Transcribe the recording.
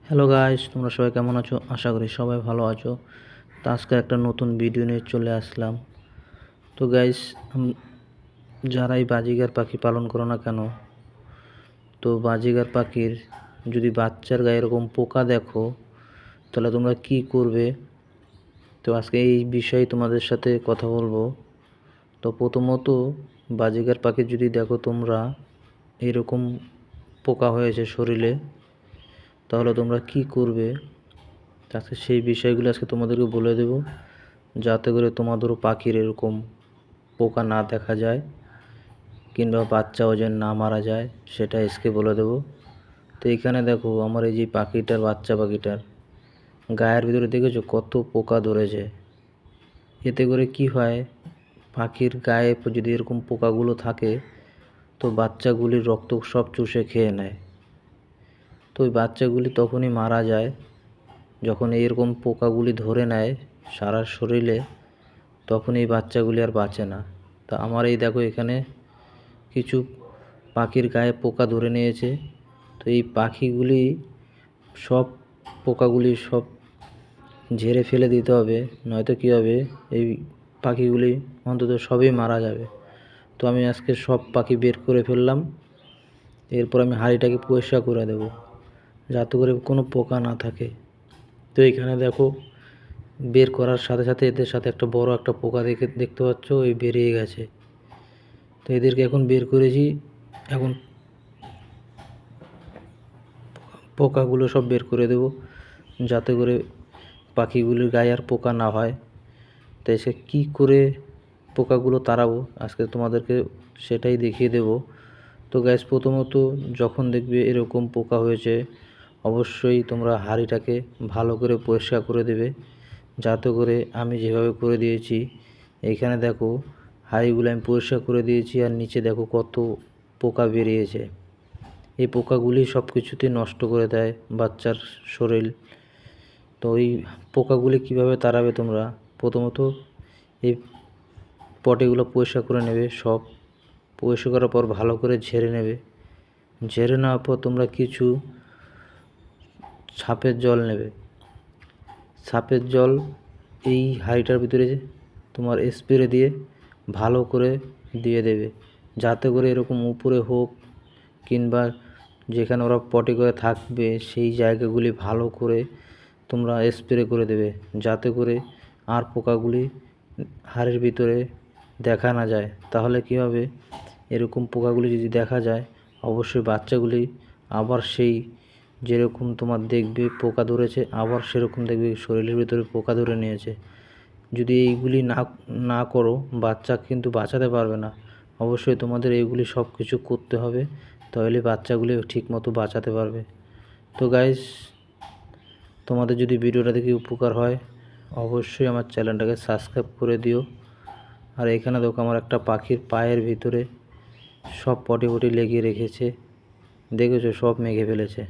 Hello guys, তোমরা সবাই কেমন আছো? আশা করি সবাই ভালো আছো। তো আজকে একটা নতুন ভিডিও নিয়ে চলে আসলাম। তো গাইস, যারাই বাজিগার পাখি পালন করো না কেন, তো বাজিগার পাখির যদি বাচ্চার গায়ে এরকম পোকা দেখো, তাহলে তোমরা কি করবে? তো আজকে এই বিষয়ে তোমাদের সাথে কথা বলবো। তো প্রথমত, বাজিগার পাখি যদি দেখো তোমরা এরকম পোকা হয়েছে শরীরে, তাহলে তোমরা কি করবে? আজকে সেই বিষয়গুলো আজকে তোমাদেরকে বলে দেব, যাতে করে তোমাদেরও পাখির এরকম পোকা না দেখা যায় কিংবা বাচ্চাও যেন না মারা যায়, সেটা আজকে বলে দেব। তো এখানে দেখো, আমার এই যে পাখিটার বাচ্চা পাখিটার গায়ের ভিতরে দেখেছো কত পোকা ধরেছে। এতে করে কি হয়, পাখির গায়ে যদি এরকম পোকাগুলো থাকে, তো বাচ্চাগুলির রক্ত সব চুষে খেয়ে নেয়। তো ওই বাচ্চাগুলি তখনই মারা যায় যখন এইরকম পোকাগুলি ধরে নেয় সারা শরীরে, তখন এই বাচ্চাগুলি আর বাঁচে না। তা আমার এই দেখো, এখানে কিছু পাখির গায়ে পোকা ধরে নিয়েছে। তো এই পাখিগুলি সব পোকাগুলি সব ঝেড়ে ফেলে দিতে হবে, নয়তো কী হবে, এই পাখিগুলি অন্তত সবই মারা যাবে। তো আমি আজকে সব পাখি বের করে ফেললাম। এরপর আমি হাঁড়িটাকে পরিষ্কার করে দেব, যাতে করে কোনো পোকা না থাকে। তো এখানে দেখো, বের করার সাথে সাথে এদের সাথে একটা বড় একটা পোকা দেখতে পাচ্ছ, এই বেরিয়ে গেছে। তো এদেরকে এখন বের করেছি। এখন পোকাগুলো সব বের করে দেব, যাতে করে পাখিগুলির গায়ে আর পোকা না হয়। তাই সে কী করে পোকাগুলো তাড়াবো আজকে তোমাদেরকে সেটাই দেখিয়ে দেব। তো গ্যাস, প্রথমত যখন দেখবে এরকম পোকা হয়েছে, অবশ্যই তোমরা হাঁড়িটাকে ভালো করে পরিষ্কার করে দেবে, যাতে করে আমি যেভাবে করে দিয়েছি। এইখানে দেখো, হাঁড়িগুলো আমি পরিষ্কার করে দিয়েছি, আর নিচে দেখো কত পোকা বেরিয়েছে। এই পোকাগুলি সব কিছুতে নষ্ট করে দেয় বাচ্চার শরীর। তো ওই পোকাগুলি কিভাবে তাড়াবে তোমরা? প্রথমত এই পটিগুলো পরিষ্কার করে নেবে, সব পরিষ্কার করার পর ভালো করে ঝেড়ে নেবে। ঝেড়ে নেওয়ার পর তোমরা কিছু সাপের জল নেবে। সাপের জল এই হাঁড়িটার ভিতরে তোমার স্প্রে দিয়ে ভালো করে দিয়ে দেবে, যাতে করে এরকম উপরে হোক কিংবা যেখানে ওরা পটি করে থাকবে সেই জায়গাগুলি ভালো করে তোমরা স্প্রে করে দেবে, যাতে করে আর পোকাগুলি হাড়ের ভিতরে দেখা না যায়। তাহলে কী হবে, এরকম পোকাগুলি যদি দেখা যায়, অবশ্যই বাচ্চাগুলি আবার সেই যেরকম তোমার দেখবে পোকা ধরেছে, আবার সেরকম দেখবে শরীরের ভিতরে পোকা ধরে নিয়েছে। যদি এইগুলি না না করো, বাচ্চা কিন্তু বাঁচাতে পারবে না। অবশ্যই তোমাদের এইগুলি সব কিছু করতে হবে, তাহলে বাচ্চাগুলি ঠিকমতো বাঁচাতে পারবে। তো গাইস, তোমাদের যদি ভিডিওটা দেখে উপকার হয়, অবশ্যই আমার চ্যানেলটাকে সাবস্ক্রাইব করে দিও। আর এখানে দেখো, আমার একটা পাখির পায়ের ভিতরে সব পটি লেগে রেখেছে, দেখেছো সব মেঘে ফেলেছে।